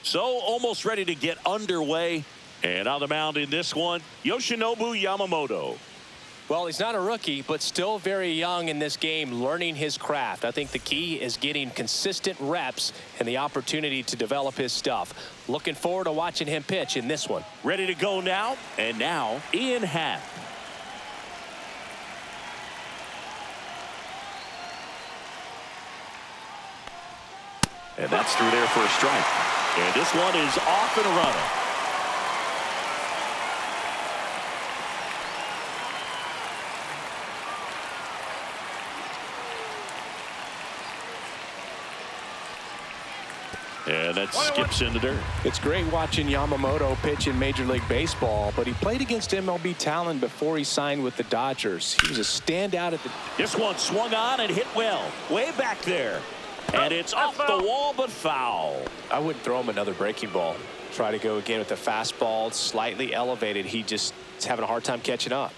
So almost ready to get underway. And on the mound in this one, Yoshinobu Yamamoto. Well, he's not a rookie, but still very young in this game, learning his craft. I think the key is getting consistent reps and the opportunity to develop his stuff. Looking forward to watching him pitch in this one. Ready to go now. And now, Ian Happ. And that's through there for a strike. And this one is off and running. And that skips into dirt. It's great watching Yamamoto pitch in Major League Baseball, but he played against MLB talent before he signed with the Dodgers. He was a standout at the... This one swung on and hit well. Way back there. And it's off the wall, but foul. I wouldn't throw him another breaking ball. Try to go again with the fastball, slightly elevated. He just is having a hard time catching up.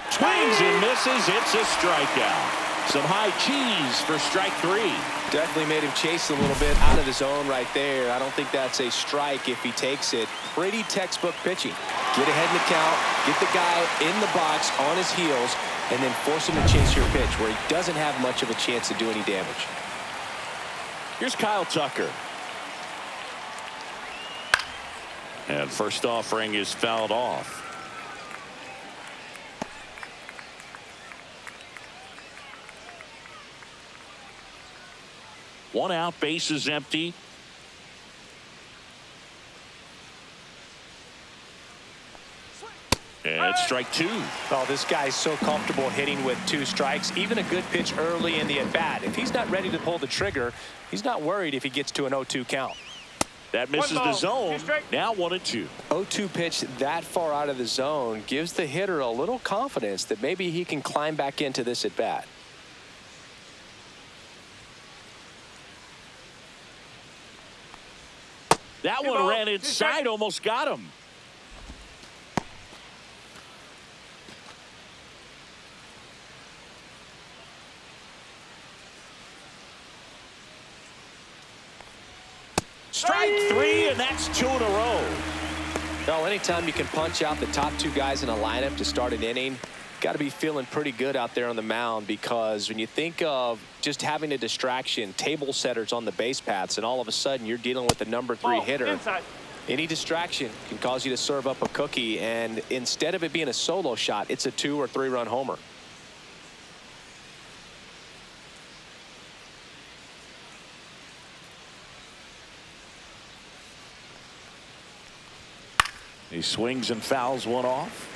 Swings and misses. It's a strikeout. Some high cheese for strike 3. Definitely made him chase a little bit out of the zone right there. I don't think that's a strike if he takes it. Pretty textbook pitching. Get ahead in the count, get the guy in the box on his heels, and then force him to chase your pitch where he doesn't have much of a chance to do any damage. Here's Kyle Tucker. And first offering is fouled off. One out, base is empty. And strike 2. Oh, this guy's so comfortable hitting with 2 strikes. Even a good pitch early in the at-bat. If he's not ready to pull the trigger, he's not worried if he gets to an 0-2 count. That misses the zone. Now 1-2. 0-2 pitch that far out of the zone gives the hitter a little confidence that maybe he can climb back into this at-bat. That one ran inside, almost got him. Strike 3, and that's 2 in a row. Well, anytime you can punch out the top 2 guys in a lineup to start an inning, got to be feeling pretty good out there on the mound, because when you think of just having a distraction, table setters on the base paths, and all of a sudden you're dealing with the number 3 hitter. Inside. Any distraction can cause you to serve up a cookie, and instead of it being a solo shot, it's a 2 or 3 run homer. He swings and fouls one off.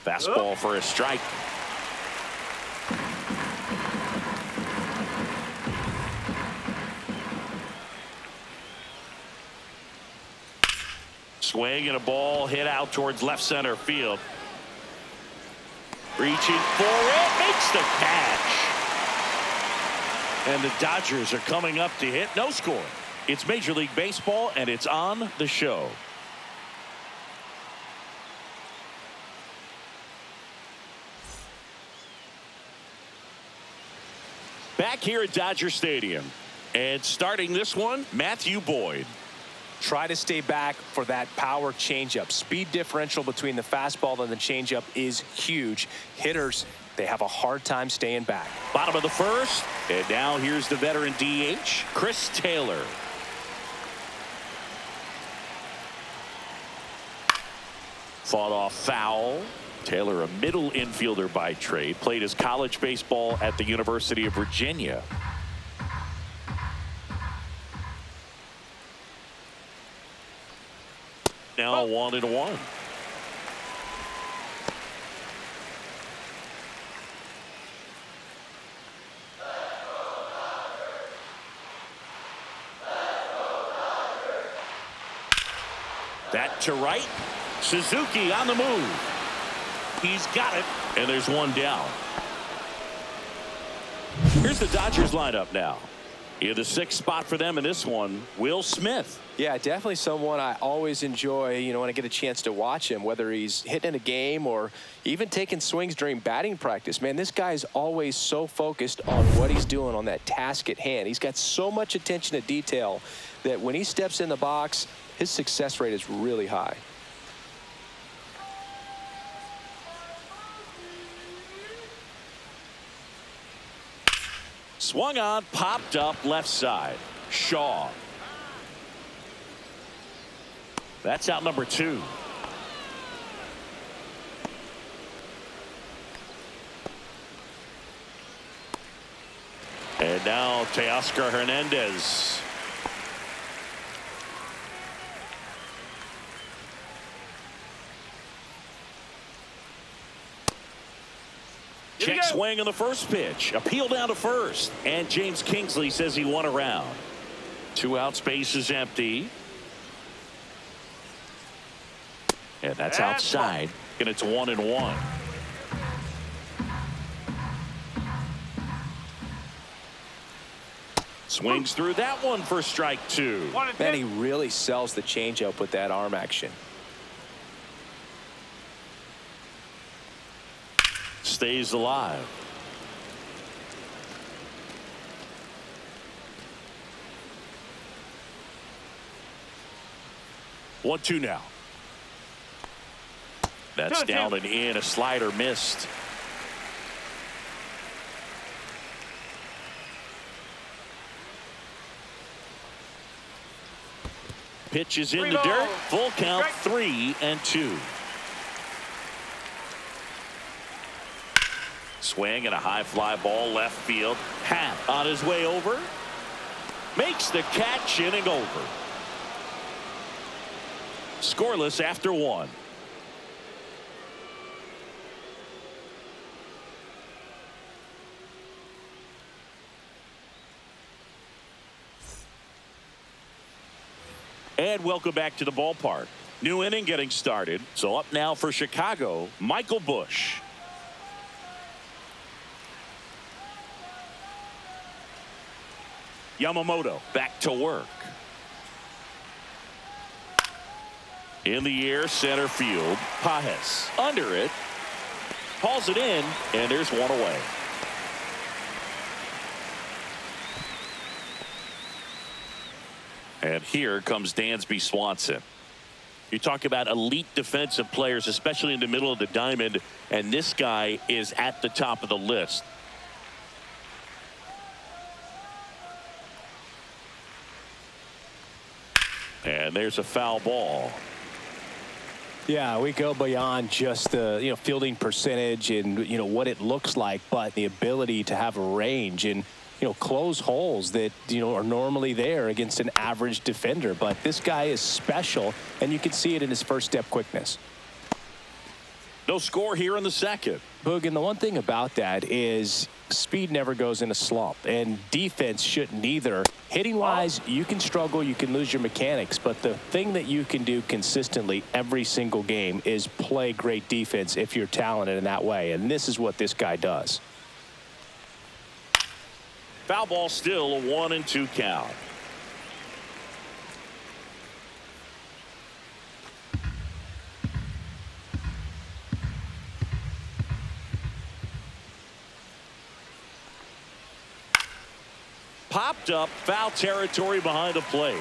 Fastball for a strike. Swing and a ball hit out towards left center field. Reaching for it, makes the catch. And the Dodgers are coming up to hit. No score. It's Major League Baseball, and it's on the show. Back here at Dodger Stadium. And starting this one, Matthew Boyd. Try to stay back for that power changeup. Speed differential between the fastball and the changeup is huge. Hitters, they have a hard time staying back. Bottom of the first. And now here's the veteran DH, Chris Taylor. Fought off foul. Taylor, a middle infielder by trade, played his college baseball at the University of Virginia. Now 1-1. That to right. Suzuki on the move. He's got it, and there's one down. Here's the Dodgers lineup now. In the sixth spot for them in this one, Will Smith. Yeah, definitely someone I always enjoy, when I get a chance to watch him, whether he's hitting in a game or even taking swings during batting practice. Man, this guy's always so focused on what he's doing on that task at hand. He's got so much attention to detail that when he steps in the box, his success rate is really high. Swung on, popped up left side. Shaw. That's out number 2. And now Teoscar Hernandez. Check swing on the first pitch. Appeal down to first. And James Kingsley says he won a round. 2 outs, base is empty. And that's outside. And it's 1-1. Swings through that one for strike 2. Man, he really sells the changeup with that arm action. Stays alive. One, 2 now. That's down and in. A slider missed. Pitch is in the dirt. Full count, 3-2. Swing and a high fly ball left field. Happ on his way over. Makes the catch, inning over. Scoreless after 1. And welcome back to the ballpark. New inning getting started. So up now for Chicago, Michael Busch. Yamamoto back to work. In the air, center field. Pages under it. Hauls it in, and there's one away. And here comes Dansby Swanson. You talk about elite defensive players, especially in the middle of the diamond, and this guy is at the top of the list. And there's a foul ball. Yeah, we go beyond just the fielding percentage and what it looks like, but the ability to have a range and close holes that are normally there against an average defender. But this guy is special, and you can see it in his first step quickness. No score here in the second. Boog, and the one thing about that is speed never goes in a slump, and defense shouldn't either. Hitting wise, you can struggle, you can lose your mechanics, but the thing that you can do consistently every single game is play great defense if you're talented in that way, and this is what this guy does. Foul ball, still a 1-2 count. Popped up, foul territory behind the plate.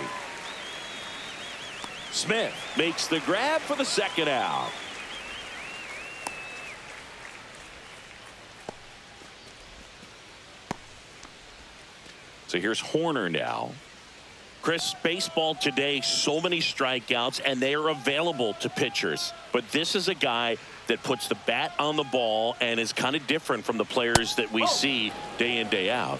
Smith makes the grab for the second out. So here's Horner now. Chris, baseball today, so many strikeouts, and they are available to pitchers. But this is a guy that puts the bat on the ball and is kind of different from the players that we see day in, day out.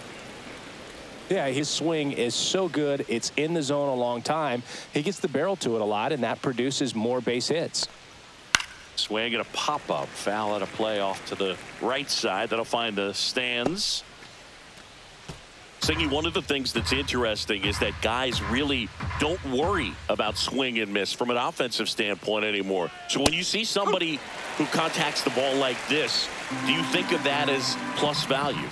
Yeah, his swing is so good. It's in the zone a long time. He gets the barrel to it a lot, and that produces more base hits. Swing and a pop-up. Foul at a play off to the right side. That'll find the stands. Singy, one of the things that's interesting is that guys really don't worry about swing and miss from an offensive standpoint anymore. So when you see somebody who contacts the ball like this, do you think of that as plus value?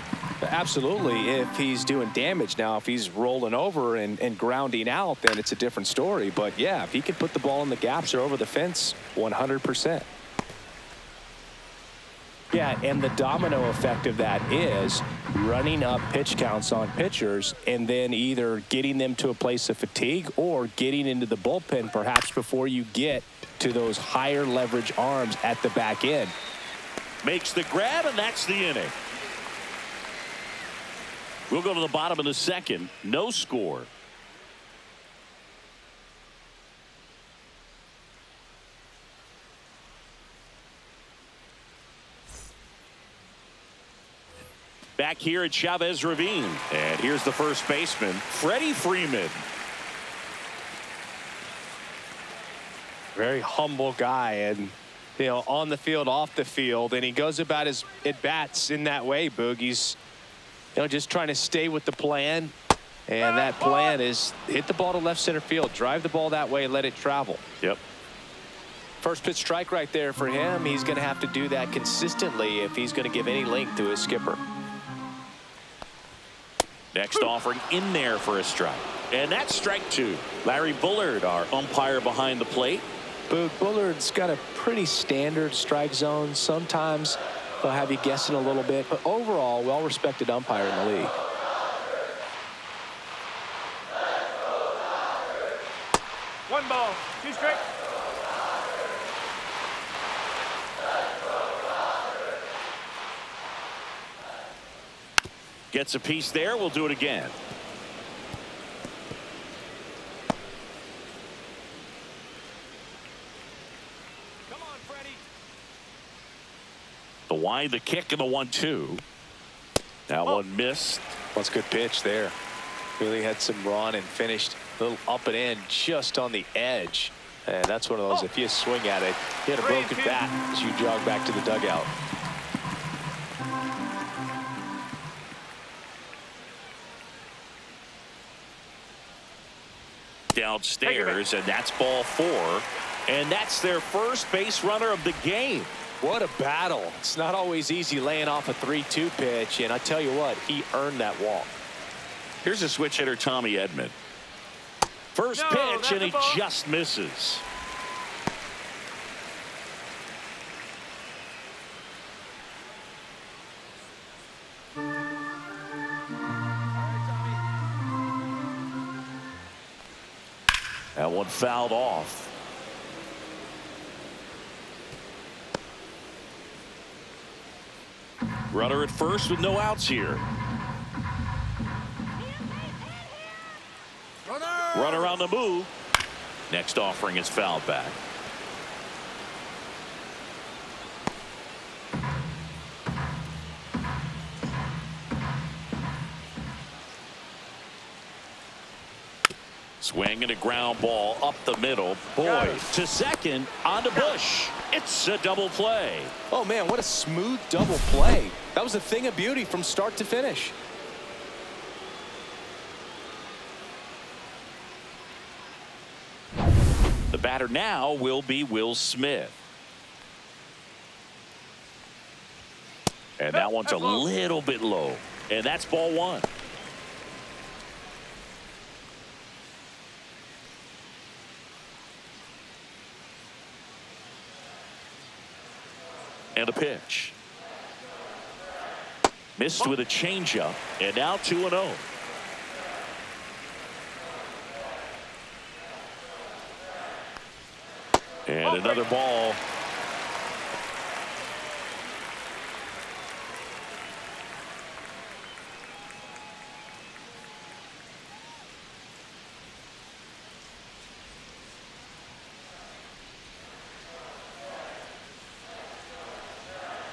Absolutely, if he's doing damage. Now, if he's rolling over and grounding out, then it's a different story. But, yeah, if he can put the ball in the gaps or over the fence, 100%. Yeah, and the domino effect of that is running up pitch counts on pitchers and then either getting them to a place of fatigue or getting into the bullpen perhaps before you get to those higher leverage arms at the back end. Makes the grab, and that's the inning. We'll go to the bottom of the second. No score. Back here at Chavez Ravine. And here's the first baseman, Freddie Freeman. Very humble guy, and you know, on the field, off the field, and he goes about his at-bats in that way, Boog. He's, you know, just trying to stay with the plan, and that plan is hit the ball to left center field, drive the ball that way, let it travel. Yep. First pitch strike right there for him. He's going to have to do that consistently if he's going to give any length to his skipper. Next offering in there for a strike. And that's strike two. Larry Bullard, our umpire behind the plate. Boog, Bullard's got a pretty standard strike zone. Sometimes they'll have you guessing a little bit, but overall, well-respected umpire in the league. One ball, two strikes. Gets a piece there. We'll do it again. Come on, Freddie. The wide, the kick, and the 1-2. That one missed. That's a good pitch there. Really had some run and finished a little up and in just on the edge. And that's one of those, if you swing at it, you had a broken bat as you jog back to the dugout. Downstairs, and that's ball 4. And that's their first base runner of the game. What a battle. It's not always easy laying off a 3-2 pitch, and I tell you what, he earned that walk. Here's a switch hitter, Tommy Edman. First pitch, and he just misses. That one fouled off. Runner at first with no outs here. Runner on the move. Next offering is fouled back. Swing and a ground ball up the middle. Boy, to second, on to Bush. It's a double play. Oh, man, what a smooth double play. That was a thing of beauty from start to finish. The batter now will be Will Smith. And that one's a little bit low. And that's ball 1. And a pitch. Missed with a changeup, and now 2-0. And another ball.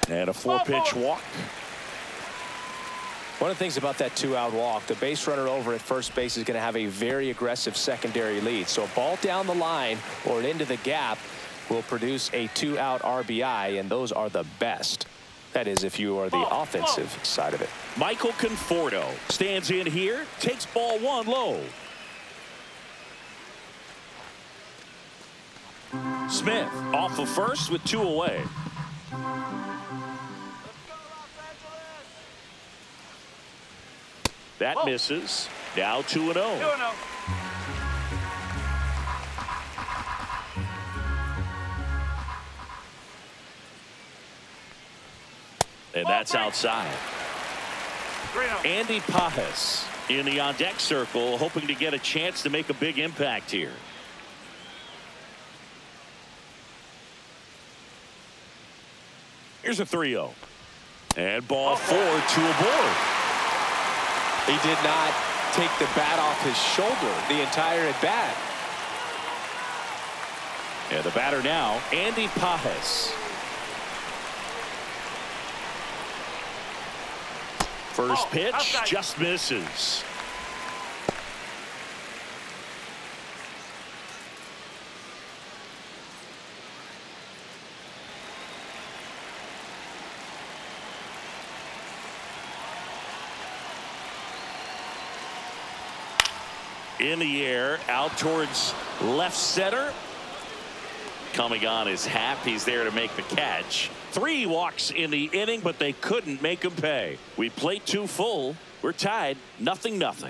And a 4-pitch walk. One of the things about that 2-out walk, the base runner over at first base is going to have a very aggressive secondary lead. So a ball down the line or into the gap will produce a 2-out RBI, and those are the best. That is, if you are the offensive side of it. Michael Conforto stands in here, takes ball 1 low. Smith off of first with 2 away. That Whoa. misses. Now 2-0. 2-0. And that's outside. 3-0. Andy Pajes in the on-deck circle, hoping to get a chance to make a big impact here. Here's a 3-0. And ball 4 to a board. He did not take the bat off his shoulder the entire at bat. And the batter now, Andy Pajes. First pitch outside. just misses. In the air, out towards left center. Coming on his half, he's there to make the catch. 3 walks in the inning, but they couldn't make him pay. We played 2 full. We're tied, 0-0.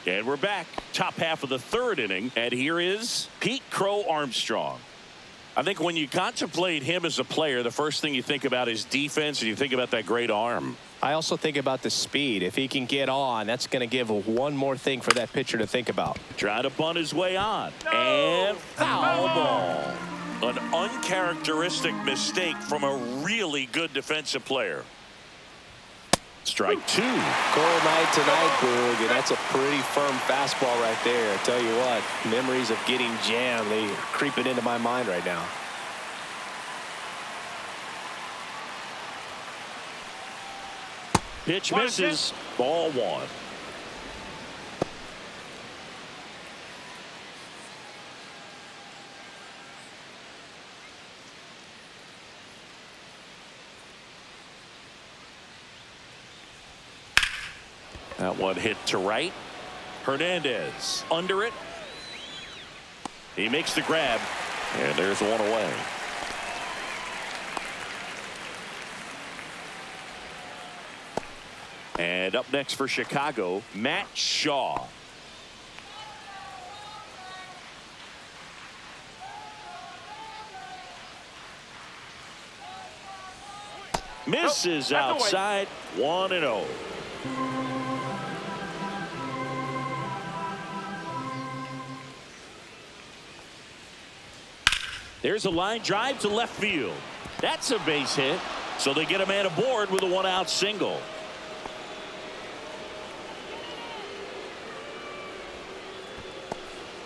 And we're back, top half of the 3rd inning, and here is Pete Crow Armstrong. I think when you contemplate him as a player, the first thing you think about is defense, and you think about that great arm. I also think about the speed. If he can get on, that's going to give one more thing for that pitcher to think about. Trying to bunt his way on. And foul ball. An uncharacteristic mistake from a really good defensive player. Strike 2. Cold night tonight, Boog, and that's a pretty firm fastball right there. I tell you what, memories of getting jammed, they are creeping into my mind right now. Pitch misses. Ball 1. That one hit to right. Hernandez under it. He makes the grab, and there's one away. And up next for Chicago, Matt Shaw. Misses outside. 1-0. There's a line drive to left field. That's a base hit. So they get a man aboard with a 1-out single.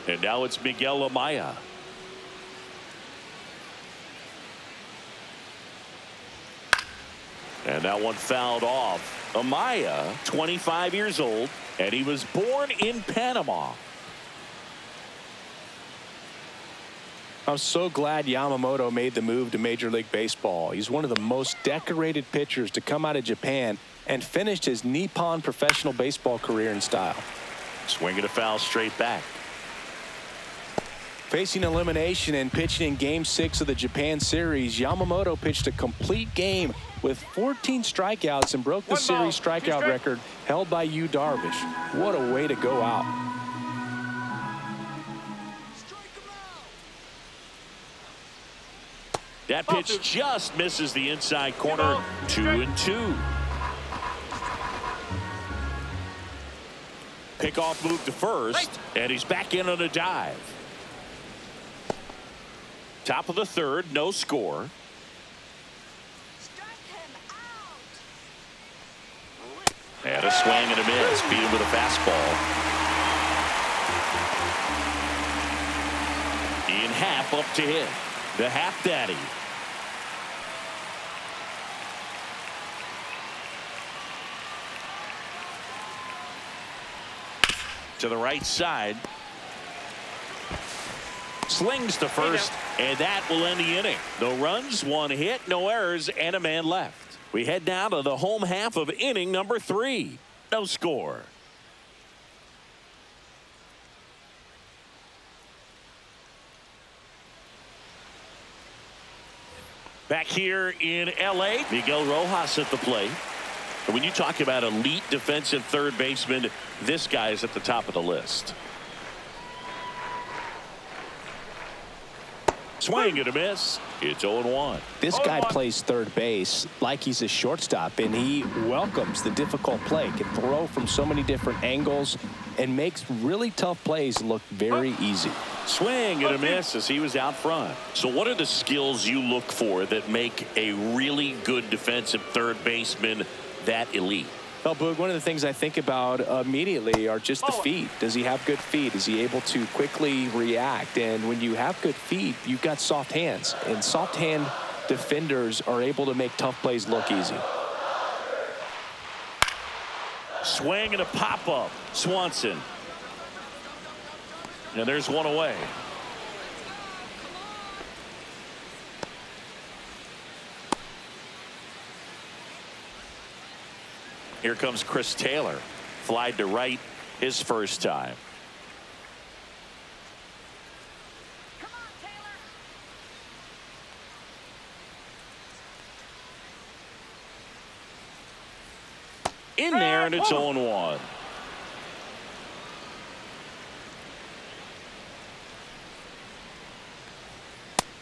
And now it's Miguel Amaya. And that one fouled off. Amaya, 25 years old, and he was born in Panama. I'm so glad Yamamoto made the move to Major League Baseball. He's one of the most decorated pitchers to come out of Japan and finished his Nippon professional baseball career in style. Swinging a foul straight back. Facing elimination and pitching in Game 6 of the Japan series, Yamamoto pitched a complete game with 14 strikeouts and broke the series strikeout record held by Yu Darvish. What a way to go out. That pitch just misses the inside corner. 2-2. Pickoff move to first, and he's back in on a dive. Top of the 3rd, no score. And a swing and a miss. Beat him with a fastball. Ian Happ up to hit. The Happ Daddy. To the right side. Slings to first, and that will end the inning. No runs, 1 hit, no errors, and a man left. We head now to the home half of inning number 3. No score. Back here in L.A., Miguel Rojas at the plate. And when you talk about elite defensive third baseman, this guy is at the top of the list. Swing and a miss. It's 0-1. This guy plays third base like he's a shortstop, and he welcomes the difficult play. Can throw from so many different angles and makes really tough plays look very easy. Swing and a miss as he was out front. So what are the skills you look for that make a really good defensive third baseman that elite? Well, Boog, one of the things I think about immediately are just the feet. Does he have good feet? Is he able to quickly react? And when you have good feet, you've got soft hands. And soft hand defenders are able to make tough plays look easy. Swing and a pop-up. Swanson. And there's one away. Here comes Chris Taylor. Flied to right his first time. Come on, Taylor. In there, and it's 0-1.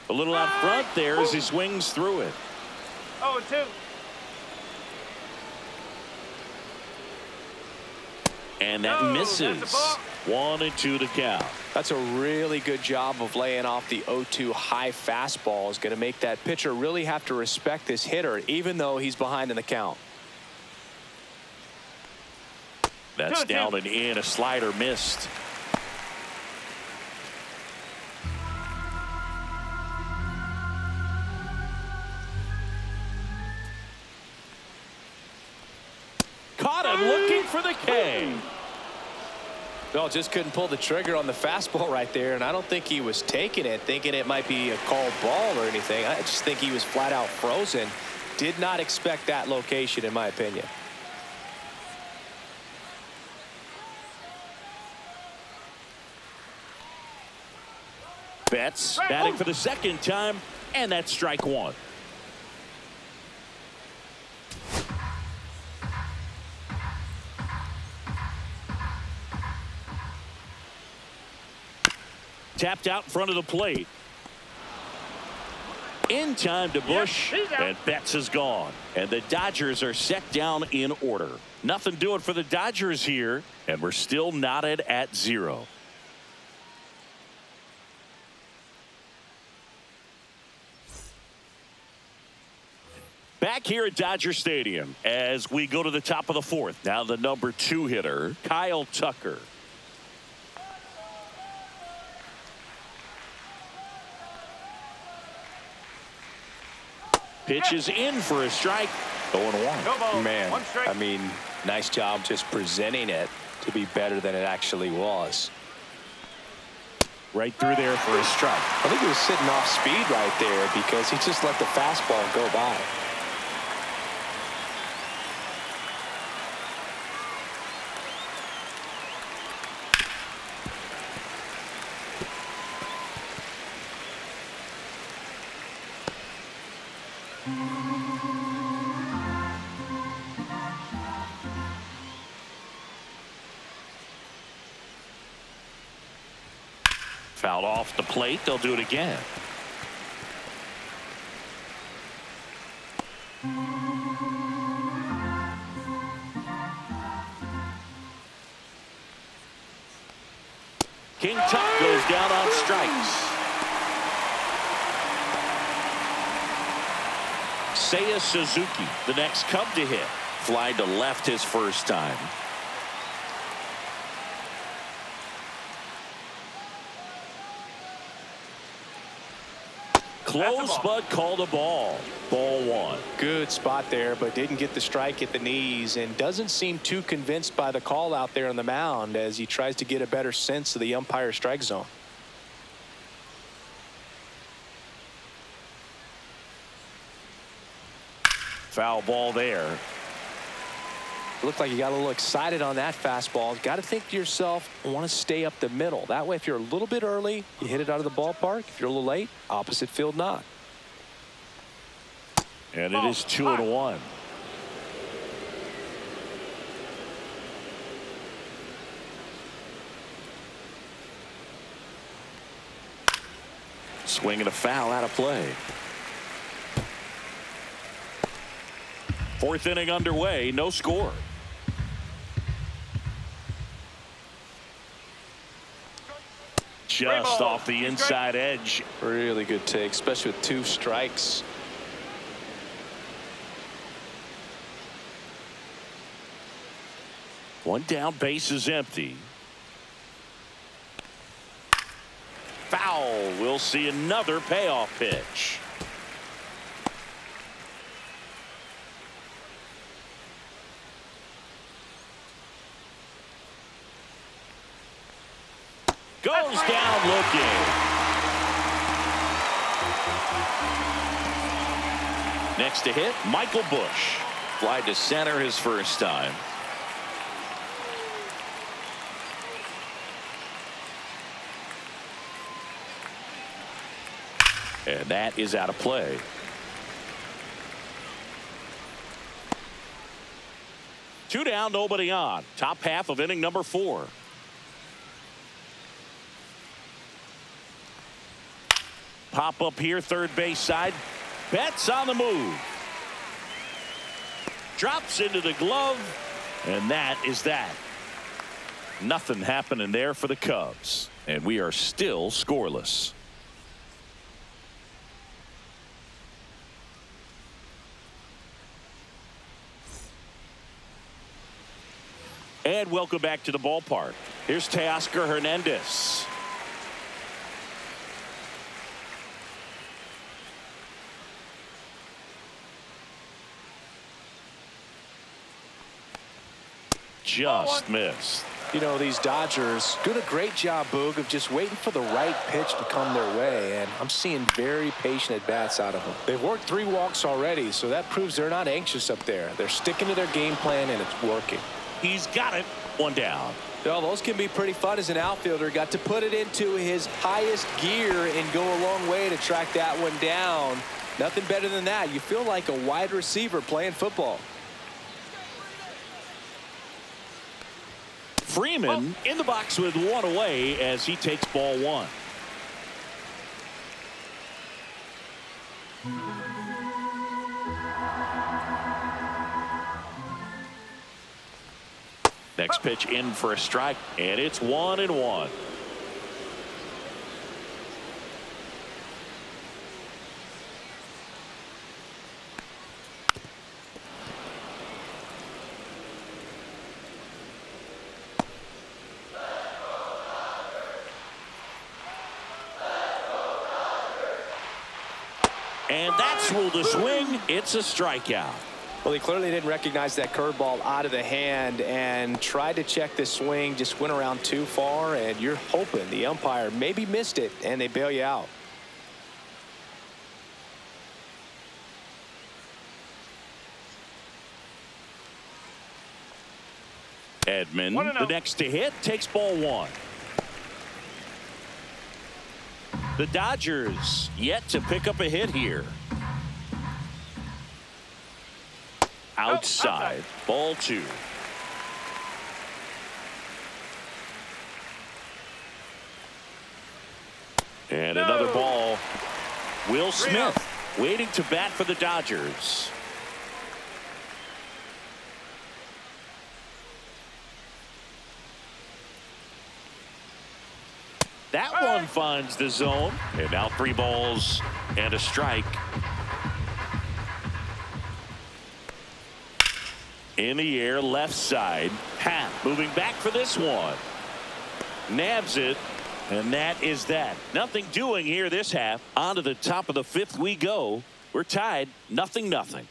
A little out front there as he swings through it. 0-2. And that misses. 1-2 to count. That's a really good job of laying off the 0-2 high fastball. Is going to make that pitcher really have to respect this hitter, even though he's behind in the count. That's down and in. A slider missed. Caught him looking for the K. No, just couldn't pull the trigger on the fastball right there, and I don't think he was taking it, thinking it might be a called ball or anything. I just think he was flat out frozen. Did not expect that location, in my opinion. Betts batting for the second time, and that's strike one. Tapped out in front of the plate. In time to Bush, and Betts is gone. And the Dodgers are set down in order. Nothing doing for the Dodgers here, and we're still knotted at 0. Back here at Dodger Stadium as we go to the top of the fourth. Now the number 2 hitter, Kyle Tucker. Pitches in for a strike. 0-1. Man, I mean, nice job just presenting it to be better than it actually was. Right through there for a strike. I think he was sitting off speed right there because he just let the fastball go by. Fouled off the plate. They'll do it again. King Tut goes down on strikes. Seiya Suzuki, the next Cub to hit. Fly to left his first time. Close, but called a ball. Ball 1. Good spot there, but didn't get the strike at the knees and doesn't seem too convinced by the call out there on the mound as he tries to get a better sense of the umpire's strike zone. Foul ball there. Looked like you got a little excited on that fastball. Got to think to yourself, I want to stay up the middle. That way, if you're a little bit early, you hit it out of the ballpark. If you're a little late, opposite field not. And it is 2-1. Swing and a foul out of play. Fourth inning underway, no score. Just off the inside edge. Really good take, especially with 2 strikes. One down, base is empty. Foul. We'll see another payoff pitch. Goes down looking. Next to hit, Michael Bush. Fly to center his first time. And that is out of play. Two down, nobody on. Top half of inning number 4. Pop up here, third base side. Betts on the move. Drops into the glove. And that is that. Nothing happening there for the Cubs. And we are still scoreless. And welcome back to the ballpark. Here's Teoscar Hernandez. Just missed. You know, these Dodgers doing a great job, Boog, of just waiting for the right pitch to come their way, and I'm seeing very patient at-bats out of them. They've worked 3 walks already, so that proves they're not anxious up there. They're sticking to their game plan, and it's working. He's got it. One down. Well, those can be pretty fun as an outfielder. Got to put it into his highest gear and go a long way to track that one down. Nothing better than that. You feel like a wide receiver playing football. Freeman in the box with 1 away as he takes ball 1. Next pitch in for a strike, and it's 1-1. And that's ruled a swing. It's a strikeout. Well, he clearly didn't recognize that curveball out of the hand and tried to check the swing, just went around too far, and you're hoping the umpire maybe missed it and they bail you out. Edman, the next to hit, takes ball 1. The Dodgers yet to pick up a hit here. Outside, ball 2. And another ball. Will Smith waiting to bat for the Dodgers. That one finds the zone. And now 3 balls and a strike. In the air, left side. Happ moving back for this one. Nabs it. And that is that. Nothing doing here this half. On to the top of the 5th we go. We're tied 0-0.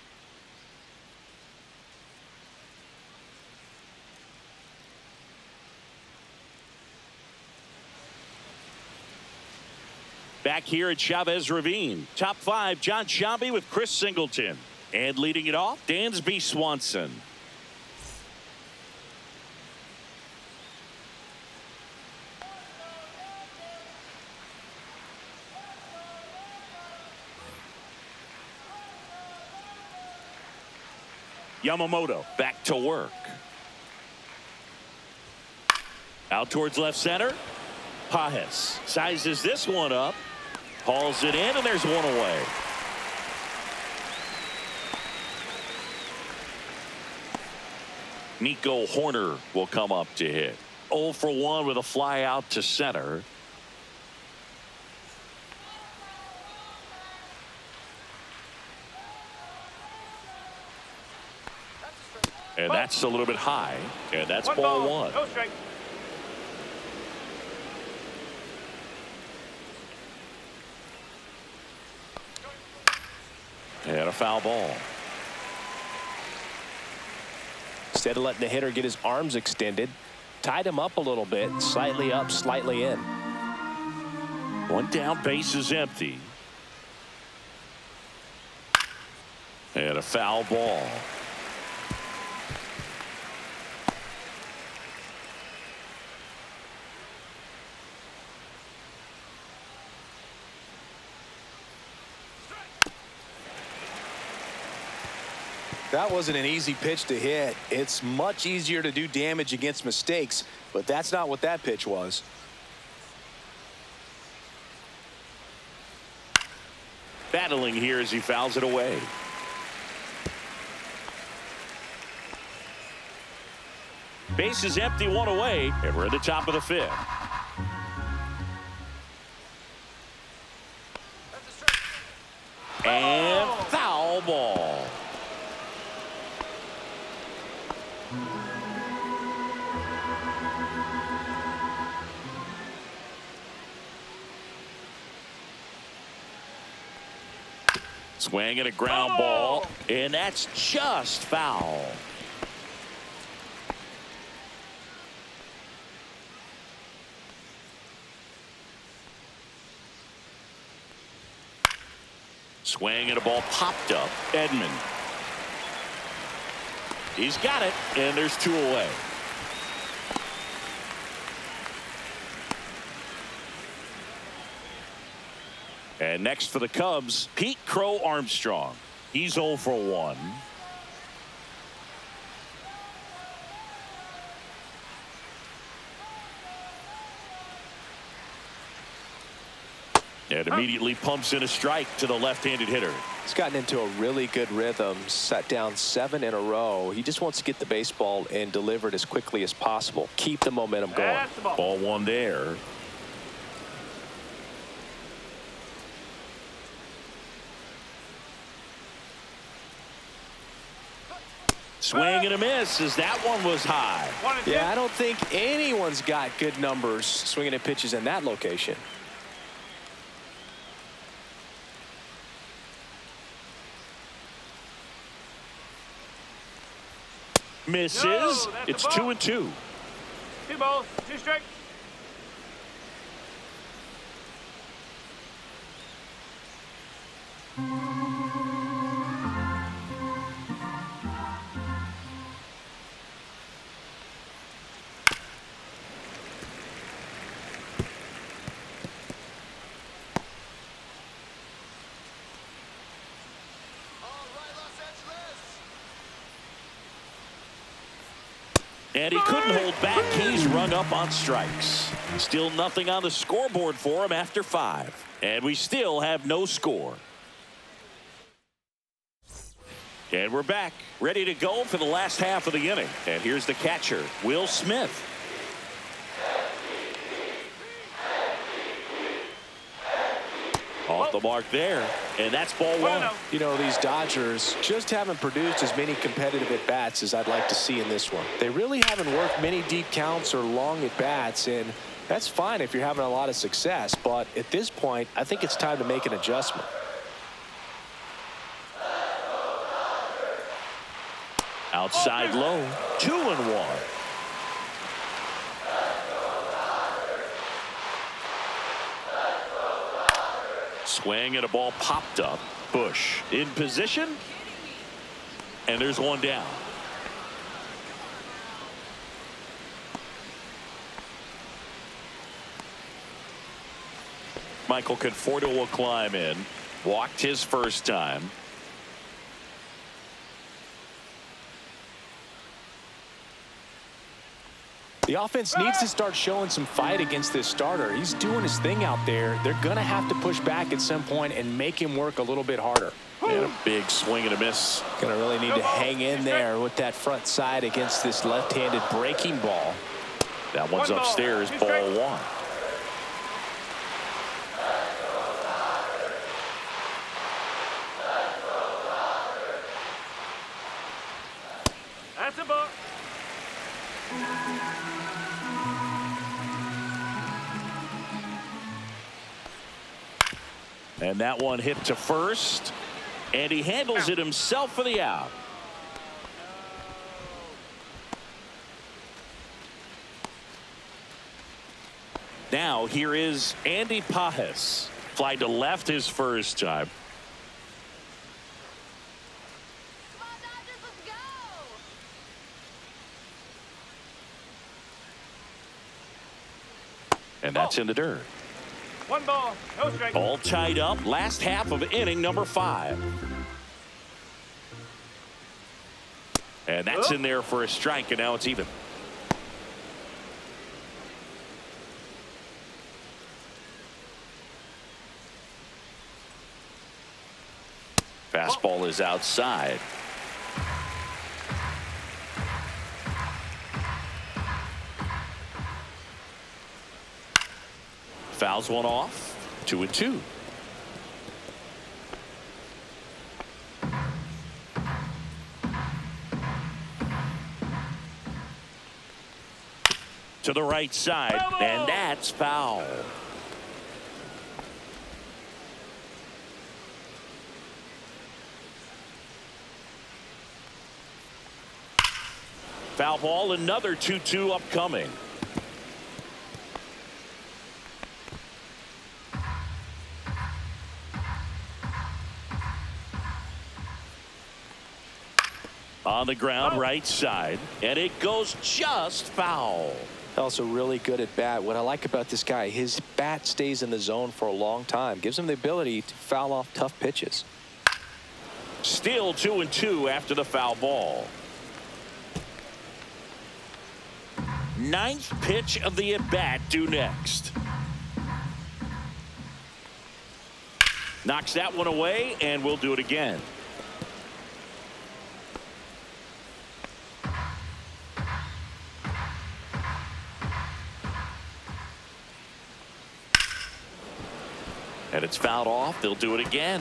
Back here at Chavez Ravine. Top 5, John Shambi with Chris Singleton. And leading it off, Dansby Swanson. Yamamoto back to work. Out towards left center. Pajes sizes this one up. Hauls it in, and there's one away. Nico Hoerner will come up to hit. 0 for 1 with a fly out to center. And that's a little bit high. And that's ball one. No strike. And a foul ball. Instead of letting the hitter get his arms extended, tied him up a little bit, slightly up, slightly in. One down, base is empty. And a foul ball. That wasn't an easy pitch to hit. It's much easier to do damage against mistakes, but that's not what that pitch was. Battling here as he fouls it away. Base is empty, one away, and we're at the top of the fifth. And foul ball. Swing and a ground ball, and that's just foul. Swing and a ball popped up. Edman. He's got it, and there's two away. And next for the Cubs, Pete Crow Armstrong. He's 0 for 1. And immediately pumps in a strike to the left-handed hitter. He's gotten into a really good rhythm, set down 7 in a row. He just wants to get the baseball and deliver it as quickly as possible. Keep the momentum going. That's the ball. Ball one there. Swing and a miss as that one was high. Yeah, I don't think anyone's got good numbers swinging at pitches in that location. Misses. No, It's a ball. 2-2. 2 balls, 2 strikes. And he couldn't hold back. He's rung up on strikes. Still nothing on the scoreboard for him after 5. And we still have no score. And we're back, ready to go for the last half of the inning. And here's the catcher, Will Smith. Off the mark there, and that's ball one. You know, these Dodgers just haven't produced as many competitive at-bats as I'd like to see in this one. They really haven't worked many deep counts or long at-bats, and that's fine if you're having a lot of success. But at this point, I think it's time to make an adjustment. Outside low, 2-1. Swing and a ball popped up. Bush in position. And there's one down. Michael Conforto will climb in. Walked his first time. The offense needs to start showing some fight against this starter. He's doing his thing out there. They're going to have to push back at some point and make him work a little bit harder. And a big swing and a miss. Going to really need to hang in there with that front side against this left-handed breaking ball. That one's upstairs, ball one. That's a ball. And that one hit to first. And he handles it himself for the out. Now here is Andy Pajes. Fly to left his first time. Come on, Dodgers, let's go. And that's in the dirt. 1 ball, no strike. All tied up. Last half of inning number 5. And that's in there for a strike, and now it's even. Fastball is outside. Fouls one off. 2-2. To the right side, and that's foul. Foul ball, another 2-2 upcoming. On the ground, right side, and it goes just foul. Also really good at bat. What I like about this guy, his bat stays in the zone for a long time. Gives him the ability to foul off tough pitches. Still 2-2 after the foul ball. 9th pitch of the at-bat due next. Knocks that one away, and we'll do it again. And it's fouled off. They'll do it again.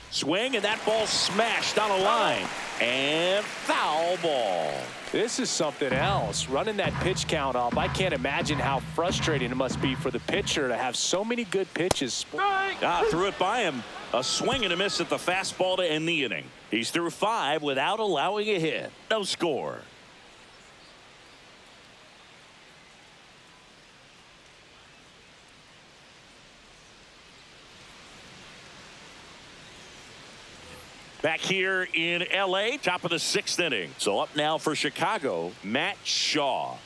Swing, and that ball smashed on a line. And foul ball. This is something else. Running that pitch count up. I can't imagine how frustrating it must be for the pitcher to have so many good pitches. Threw it by him. A swing and a miss at the fastball to end the inning. He's through 5 without allowing a hit. No score. Back here in L.A., top of the 6th inning. So up now for Chicago, Matt Shaw.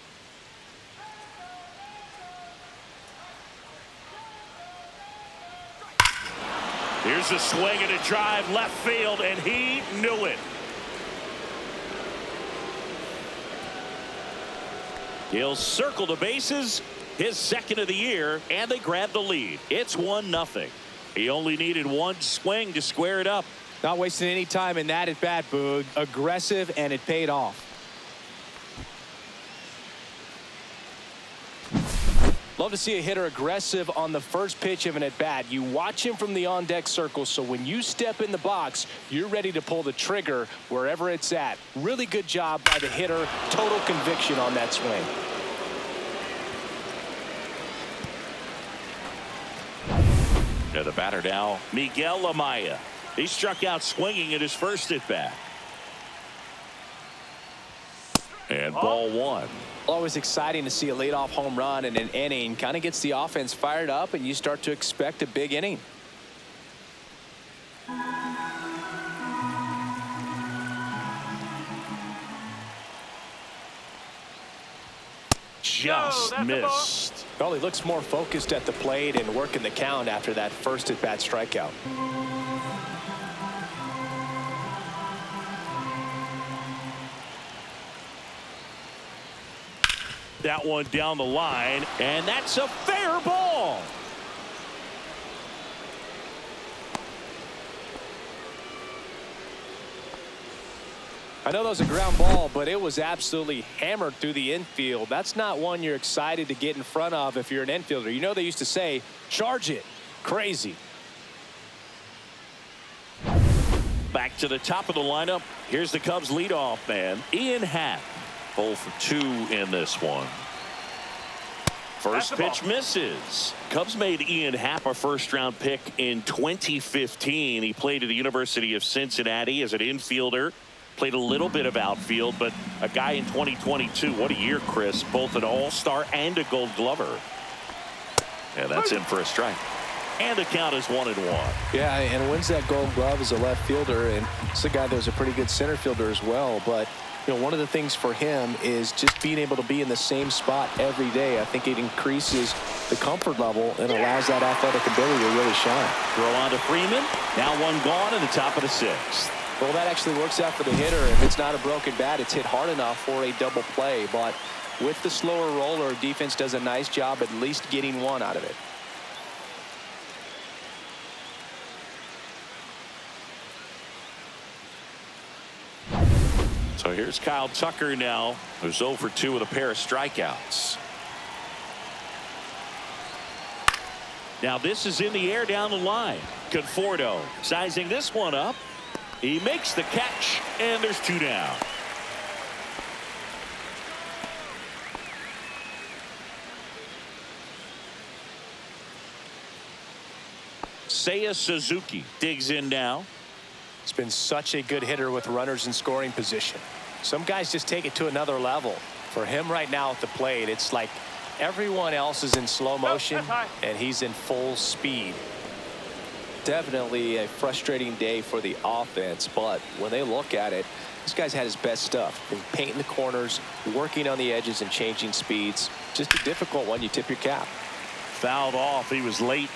Here's a swing and a drive left field, and he knew it. He'll circle the bases, his 2nd of the year, and they grab the lead. It's 1-0. He only needed one swing to square it up. Not wasting any time in that at bat, Boog. Aggressive, and it paid off. Love to see a hitter aggressive on the first pitch of an at-bat. You watch him from the on-deck circle, so when you step in the box, you're ready to pull the trigger wherever it's at. Really good job by the hitter. Total conviction on that swing. To the batter now, Miguel Amaya. He struck out swinging at his first at-bat. And ball 1. Always exciting to see a leadoff home run in an inning. Kind of gets the offense fired up, and you start to expect a big inning. Just missed. Well, he looks more focused at the plate and working the count after that first at-bat strikeout. That one down the line, and that's a fair ball. I know that was a ground ball, but it was absolutely hammered through the infield. That's not one you're excited to get in front of if you're an infielder. You know they used to say, charge it. Crazy. Back to the top of the lineup. Here's the Cubs leadoff man, Ian Happ. 0 for 2 in this one. First pitch misses. Cubs made Ian Happ a first-round pick in 2015. He played at the University of Cincinnati as an infielder. Played a little bit of outfield, but a guy in 2022. What a year, Chris. Both an all-star and a gold glover. And that's in for a strike. And the count is 1-1. Yeah, and wins that gold glove as a left fielder. And it's a guy that was a pretty good center fielder as well. But, you know, one of the things for him is just being able to be in the same spot every day. I think it increases the comfort level and allows that athletic ability to really shine. Throw on to Freeman. Now one gone in the top of the 6th. Well, that actually works out for the hitter. If it's not a broken bat, it's hit hard enough for a double play. But with the slower roller, defense does a nice job at least getting one out of it. So here's Kyle Tucker now, who's 0 for 2 with a pair of strikeouts. Now this is in the air down the line. Conforto sizing this one up. He makes the catch, and there's 2 down. Seiya Suzuki digs in now. He's been such a good hitter with runners in scoring position. Some guys just take it to another level. For him right now at the plate, it's like everyone else is in slow motion, and he's in full speed. Definitely a frustrating day for the offense, but when they look at it, this guy's had his best stuff. Been painting the corners, working on the edges, and changing speeds. Just a difficult one. You tip your cap. Fouled off. He was late.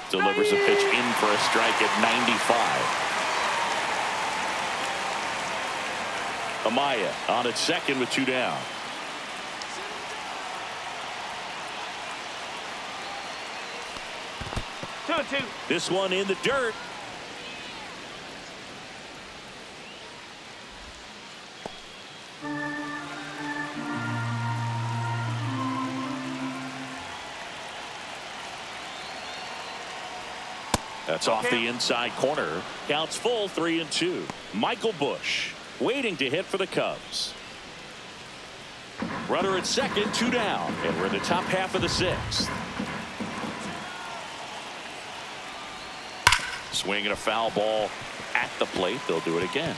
Delivers a pitch in for a strike at 95. Amaya on at second with 2 down. Two and 2. This one in the dirt. That's off the inside corner. Counts full, 3-2. Michael Busch waiting to hit for the Cubs. Runner at second, 2 down, and we're in the top half of the 6th. Swinging a foul ball at the plate. They'll do it again.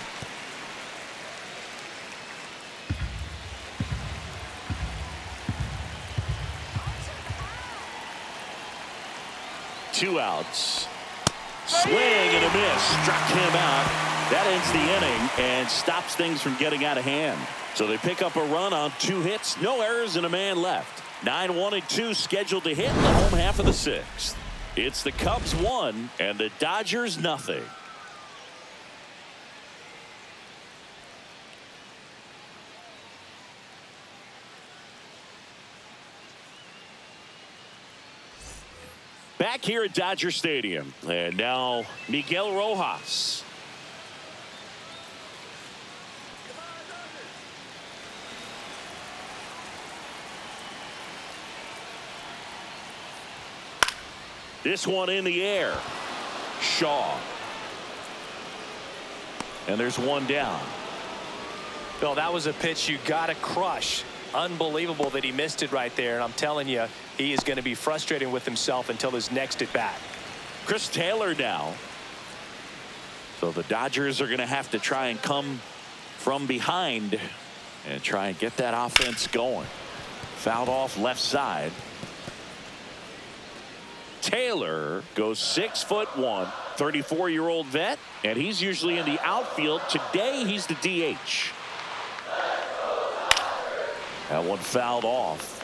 Two outs. Swing and a miss. Struck him out. That ends the inning and stops things from getting out of hand. So they pick up a run on 2 hits, no errors, and a man left. 9-1-2 scheduled to hit in the home half of the 6th. It's the Cubs 1 and the Dodgers nothing. Back here at Dodger Stadium, and now Miguel Rojas. This one in the air. Shaw. And there's 1 down. Bill, that was a pitch you got to crush. Unbelievable that he missed it right there. And I'm telling you, he is going to be frustrated with himself until his next at bat. Chris Taylor now. So the Dodgers are going to have to try and come from behind and try and get that offense going. Fouled off left side. Taylor goes 6'1", 34-year-old vet, and he's usually in the outfield. Today, he's the DH. That one fouled off.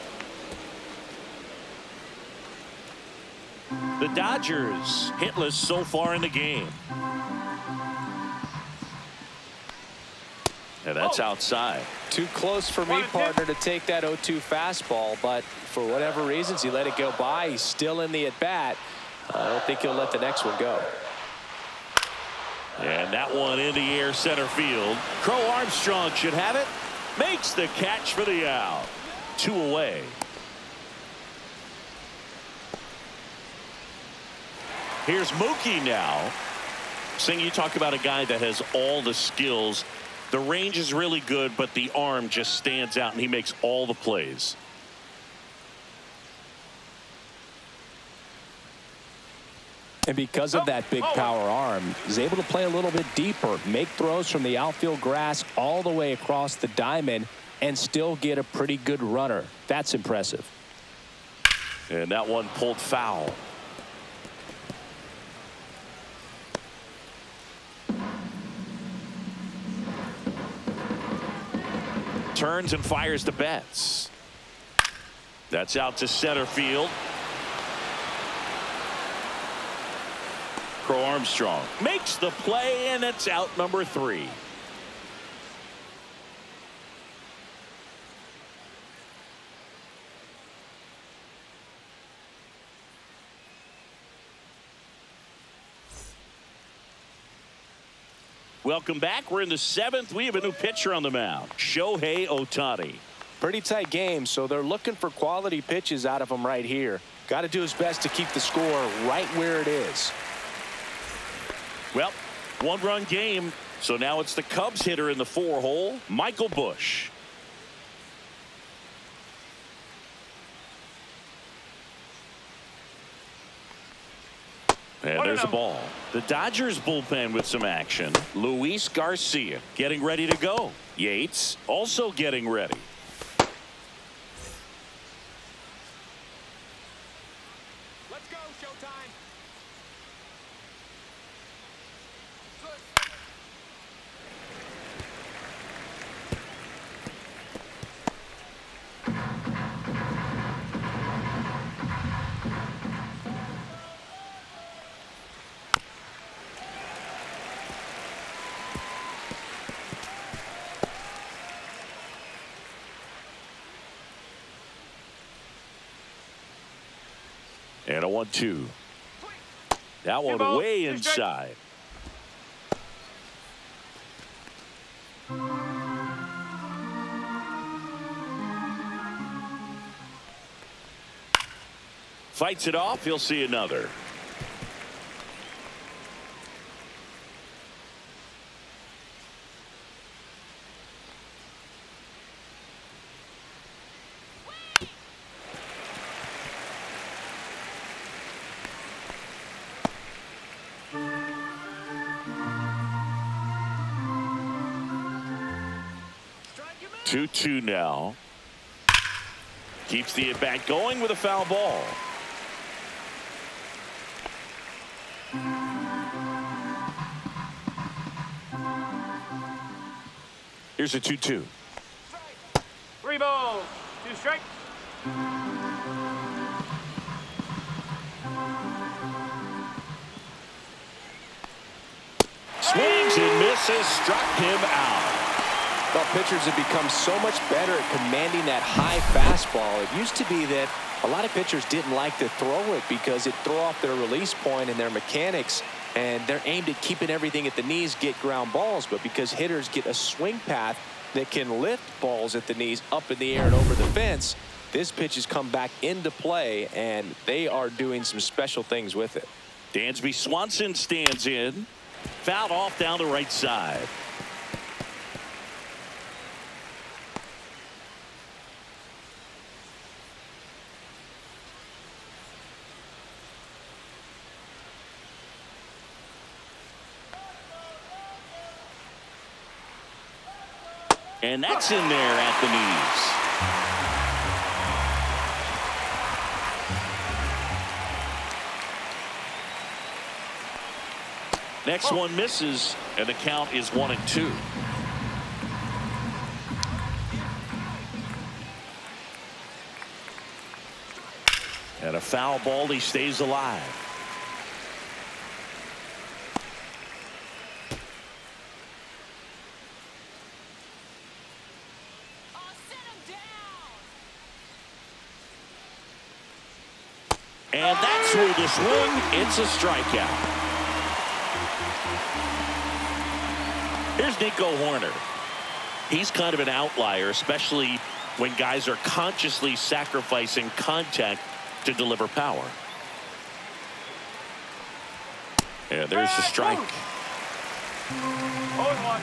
The Dodgers hitless so far in the game. And that's outside. Too close for me, partner, to take that 0-2 fastball, but for whatever reasons, he let it go by. He's still in the at-bat. I don't think he'll let the next one go. And that one in the air center field. Crow Armstrong should have it. Makes the catch for the out. 2 away. Here's Mookie now. Sing, you talk about a guy that has all the skills. The range is really good, but the arm just stands out, and he makes all the plays. And because of that big power arm, he's able to play a little bit deeper, make throws from the outfield grass all the way across the diamond, and still get a pretty good runner. That's impressive. And that one pulled foul. Turns and fires the bats. That's out to center field. Crow Armstrong makes the play, and it's out number 3. Welcome back. We're in the 7th. We have a new pitcher on the mound, Shohei Ohtani. Pretty tight game, so they're looking for quality pitches out of him right here. Got to do his best to keep the score right where it is. Well, 1-run game, so now it's the Cubs hitter in the 4-hole, Michael Busch. And there's the ball. The Dodgers bullpen with some action. Luis Garcia getting ready to go. Yates also getting ready. Let's go, showtime. 1-2. That one way inside. Fights it off. He'll see another. Strike 2-2 now. Keeps the at bat going with a foul ball. Here's a 2-2. 3 balls, 2 strikes. Swings and misses, struck him out. Well, pitchers have become so much better at commanding that high fastball. It used to be that a lot of pitchers didn't like to throw it because it threw off their release point and their mechanics, and they're aimed at keeping everything at the knees, get ground balls. But because hitters get a swing path that can lift balls at the knees up in the air and over the fence, this pitch has come back into play, and they are doing some special things with it. Dansby Swanson stands in. Fouled off down the right side. And that's in there at the knees. Next one misses, and the count is 1-2. And a foul ball. He stays alive. And that's through the swing. It's a strikeout. Here's Nico Hoerner. He's kind of an outlier, especially when guys are consciously sacrificing contact to deliver power. And there's the strike. 0-1.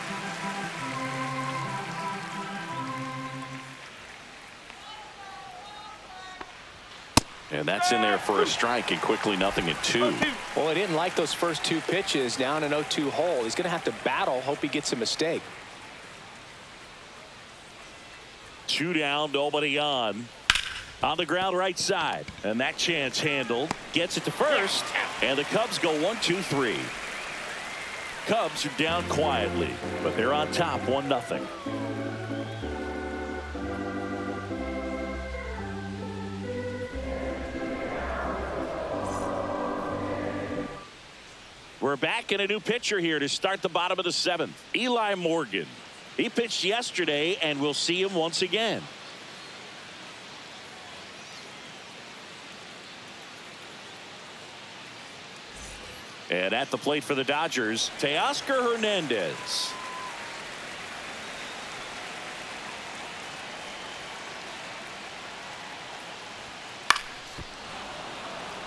And that's in there for a strike, and quickly 0-2. Well, he didn't like those first two pitches down an 0-2 hole. He's going to have to battle, hope he gets a mistake. 2 down, nobody on. On the ground right side, and that chance handled. Gets it to first, and the Cubs go 1-2-3. Cubs are down quietly, but they're on top 1-0. We're back in a new pitcher here to start the bottom of the 7th. Eli Morgan. He pitched yesterday, and we'll see him once again. And at the plate for the Dodgers, Teoscar Hernandez.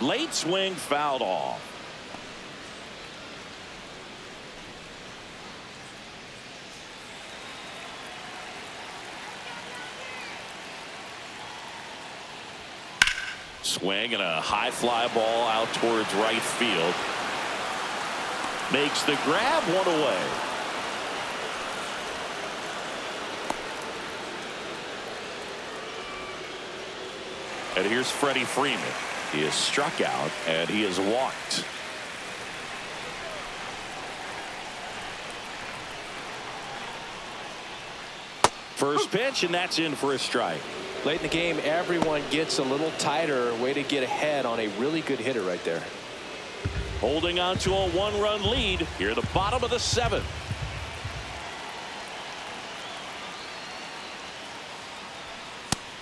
Late swing fouled off. Swing and a high fly ball out towards right field. Makes the grab, 1 away. And here's Freddie Freeman. He is struck out and he is walked. First pitch, and that's in for a strike. Late in the game, everyone gets a little tighter. Way to get ahead on a really good hitter right there. Holding on to a 1-run lead here at the bottom of the 7th.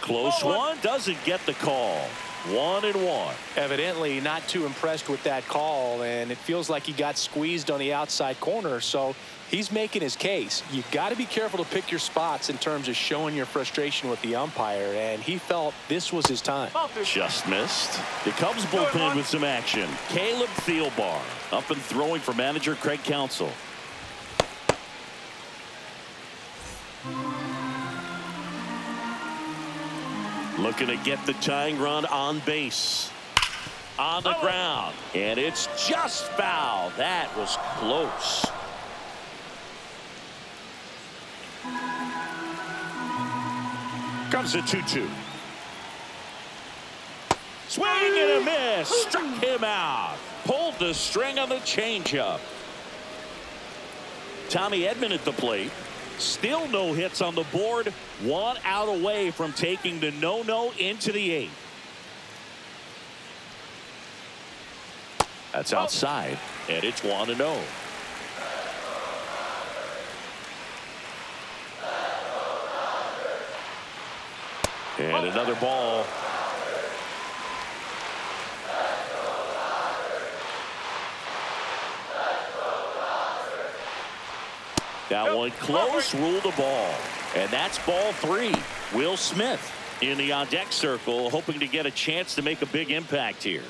Close one, doesn't get the call. 1-1. Evidently not too impressed with that call, and it feels like he got squeezed on the outside corner, so he's making his case. You got to be careful to pick your spots in terms of showing your frustration with the umpire, and he felt this was his time. Just missed. The Cubs bullpen with some action. Caleb Thielbar up and throwing for manager Craig Counsell. Looking to get the tying run on base. On the ground. And it's just foul. That was close. Comes the 2-2. Swing and a miss. Struck him out. Pulled the string on the changeup. Tommy Edman at the plate. Still no hits on the board. 1 out away from taking the no-no into the 8th. That's outside, and it's 1-0. And another ball. That one close, ruled a ball. And that's ball 3. Will Smith in the on-deck circle, hoping to get a chance to make a big impact here.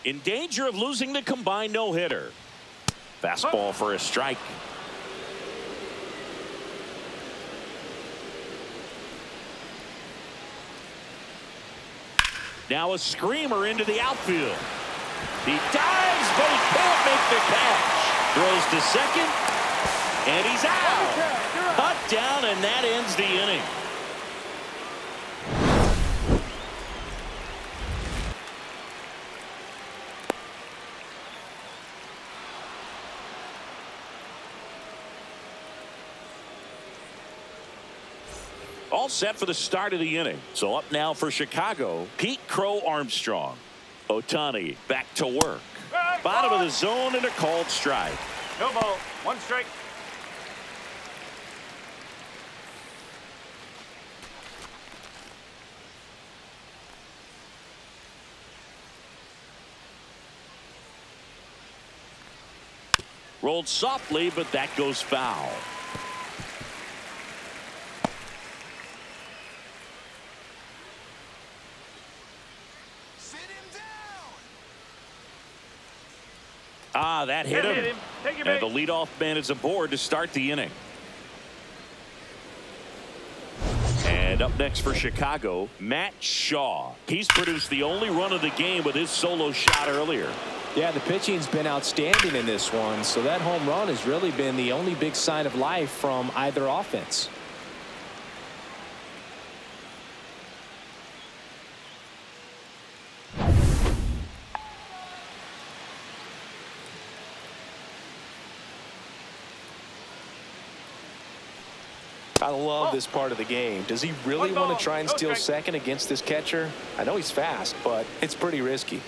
In danger of losing the combined no-hitter. Fastball for a strike. Now a screamer into the outfield. He dives, but he can't make the catch. Throws to second, and he's out. Cut down, and that ends the inning. All set for the start of the inning. So up now for Chicago, Pete Crow Armstrong. Ohtani back to work. Bottom of the zone and a called strike. No ball. 1 strike. Rolled softly, but that goes foul. That hit him. And the leadoff man is aboard to start the inning. And up next for Chicago, Matt Shaw. He's produced the only run of the game with his solo shot earlier. Yeah, the pitching's been outstanding in this one, so that home run has really been the only big sign of life from either offense. I love this part of the game. Does he really want to try and steal second against this catcher? I know he's fast, but it's pretty risky.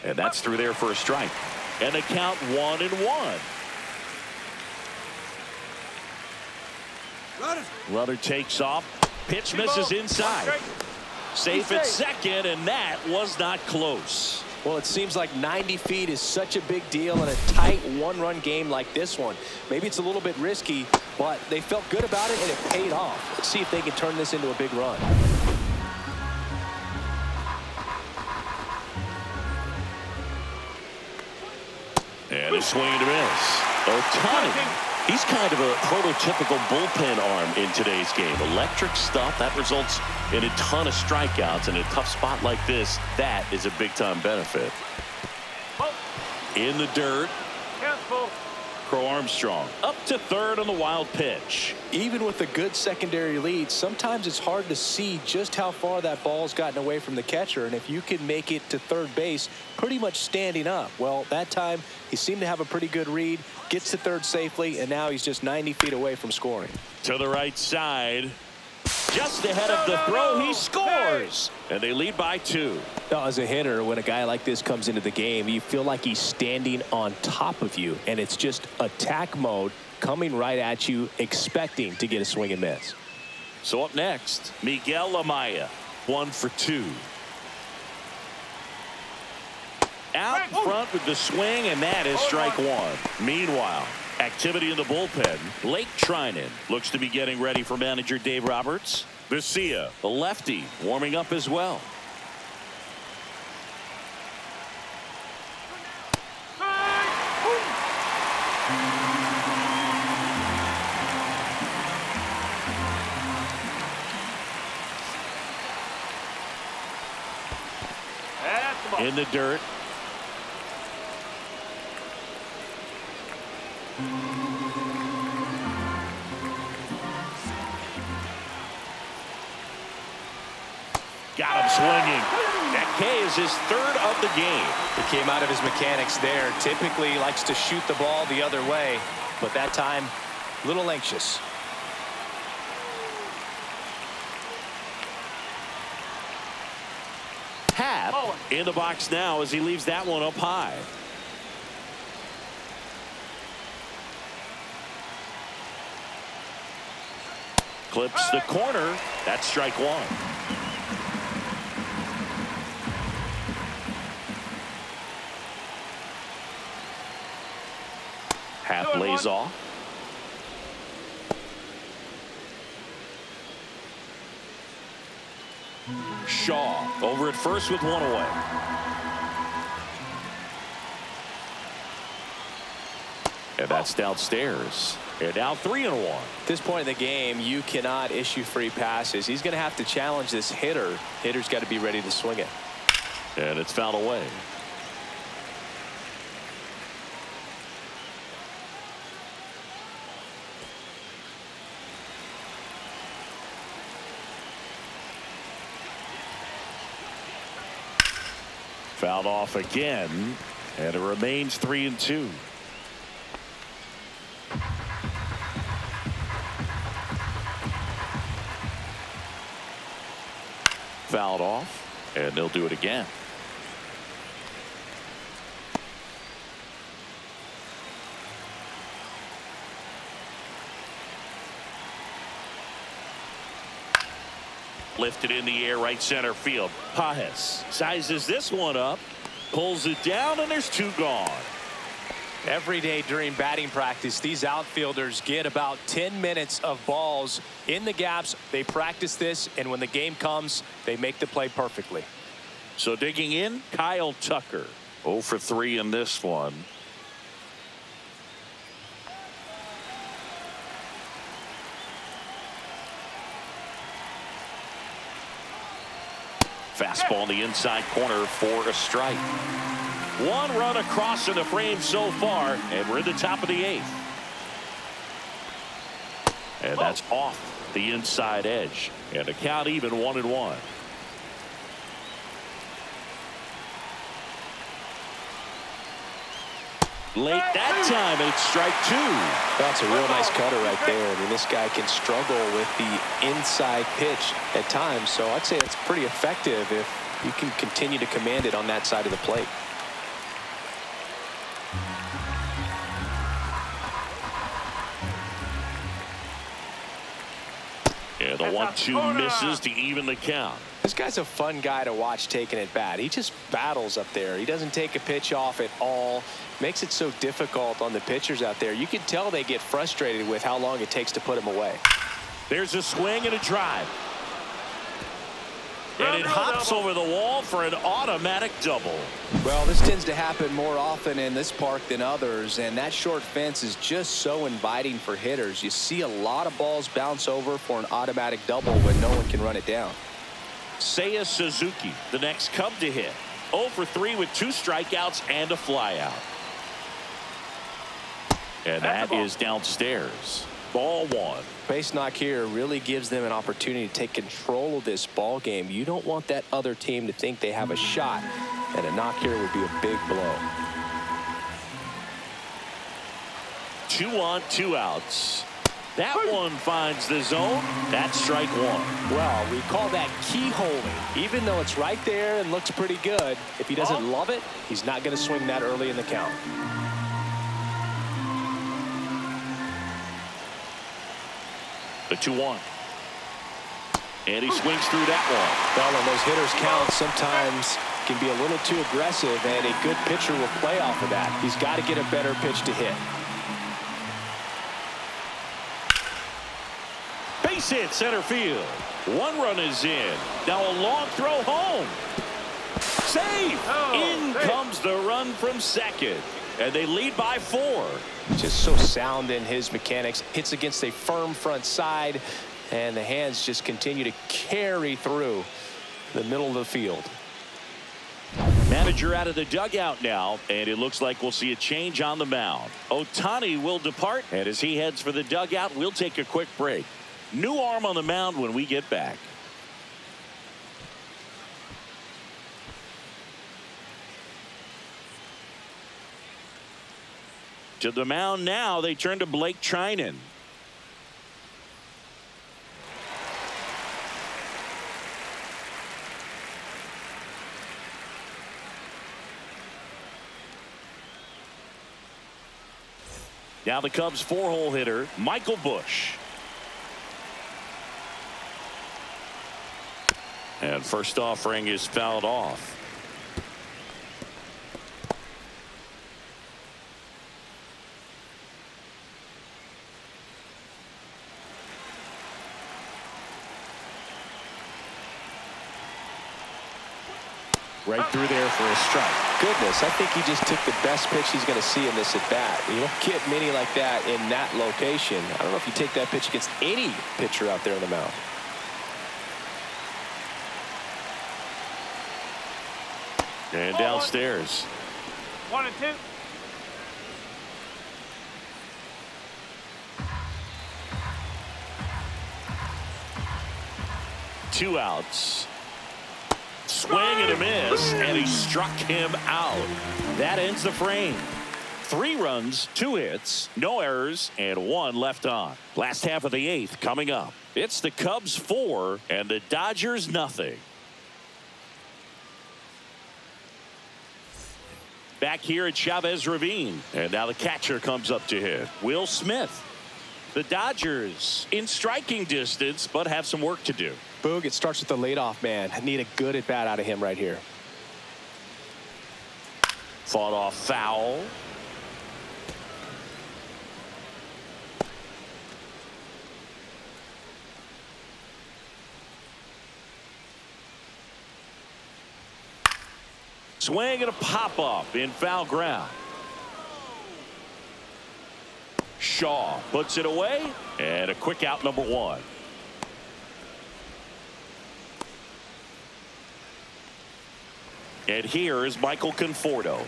And that's through there for a strike. And the count 1-1. Runner takes off. Pitch misses inside. Safe at second, and that was not close. Well, it seems like 90 feet is such a big deal in a tight one-run game like this one. Maybe it's a little bit risky, but they felt good about it, and it paid off. Let's see if they can turn this into a big run. And a swing and a miss. Ohtani. He's kind of a prototypical bullpen arm in today's game. Electric stuff that results in a ton of strikeouts in a tough spot like this. That is a big-time benefit. In the dirt. Crow Armstrong up to third on the wild pitch. Even with a good secondary lead, sometimes it's hard to see just how far that ball's gotten away from the catcher, and if you can make it to third base pretty much standing up. Well, that time he seemed to have a pretty good read, gets to third safely, and now he's just 90 feet away from scoring. To the right side, just ahead of the throw, he scores, and they lead by 2. Now, as a hitter, when a guy like this comes into the game, you feel like he's standing on top of you, and it's just attack mode coming right at you, expecting to get a swing and miss. So up next, Miguel Amaya, 1 for 2. Out front with the swing, and that is strike 1. Meanwhile, activity in the bullpen. Blake Trinan looks to be getting ready for manager Dave Roberts. Garcia, the lefty, warming up as well. In the dirt. Got him swinging. That K is his 3rd of the game. He came out of his mechanics there. Typically likes to shoot the ball the other way, but that time a little anxious. Happ in the box now as he leaves that one up high. Clips the corner. That's strike 1. Happ lays off. Shaw over at first with 1 away. And that's downstairs. And now 3-1. At this point in the game, you cannot issue free passes. He's going to have to challenge this hitter. Hitter's got to be ready to swing it. And it's fouled away. Fouled off again, and it remains 3-2. fouled off, and they'll do it again. Lifted in the air, right center field. Pajes sizes this one up, pulls it down, and there's two gone. Every day during batting practice, these outfielders get about 10 minutes of balls in the gaps. They practice this, and when the game comes, they make the play perfectly. So digging in, Kyle Tucker. 0 for 3 in this one. Fastball in the inside corner for a strike. One run across in the frame so far, and we're at the top of the 8th. And that's off the inside edge. And the count even 1-1. Late that time, and it's strike 2. That's a real nice cutter right there. I mean, this guy can struggle with the inside pitch at times, so I'd say it's pretty effective if you can continue to command it on that side of the plate. Yeah, the 1-2 misses to even the count. This guy's a fun guy to watch taking at bat. He just battles up there. He doesn't take a pitch off at all. Makes it so difficult on the pitchers out there. You can tell they get frustrated with how long it takes to put him away. There's a swing and a drive. And it hops over the wall for an automatic double. Well, this tends to happen more often in this park than others, and that short fence is just so inviting for hitters. You see a lot of balls bounce over for an automatic double when no one can run it down. Seiya Suzuki, the next Cub to hit. 0 for 3 with 2 strikeouts and a flyout. And that is downstairs. Ball 1. Base knock here really gives them an opportunity to take control of this ball game. You don't want that other team to think they have a shot, and a knock here would be a big blow. 2 on, 2 outs. That one finds the zone. That's strike 1. Well, we call that keyholing. Even though it's right there and looks pretty good, if he doesn't love it, he's not going to swing that early in the count. The 2-1. And he swings through that one. Well, and those hitters' counts sometimes can be a little too aggressive, and a good pitcher will play off of that. He's got to get a better pitch to hit. Base hit center field. 1 run is in. Now a long throw home. Safe. In comes the run from second. And they lead by 4. Just so sound in his mechanics. Hits against a firm front side, and the hands just continue to carry through the middle of the field. Manager out of the dugout now, and it looks like we'll see a change on the mound. Ohtani will depart, and as he heads for the dugout, we'll take a quick break. New arm on the mound when we get back. To the mound now, they turn to Blake Trinan. Now the Cubs 4-hole hitter, Michael Busch. And first offering is fouled off. Right through there for a strike. Goodness, I think he just took the best pitch he's going to see in this at bat. You don't get many like that in that location. I don't know if you take that pitch against any pitcher out there on the mound. And downstairs. 1 and 2. Two outs. Swing and a miss, and he struck him out. That ends the frame. 3 runs, 2 hits, no errors, and 1 left on. Last half of the 8th coming up. It's the Cubs 4 and the Dodgers nothing. back here at Chavez Ravine. And now the catcher comes up to hit. Will Smith. The Dodgers in striking distance, but have some work to do. Boog, it starts with the leadoff man. I need a good at bat out of him right here. Fought off foul. Swing and a pop-up in foul ground. Shaw puts it away, and a quick out, number one. And here is Michael Conforto.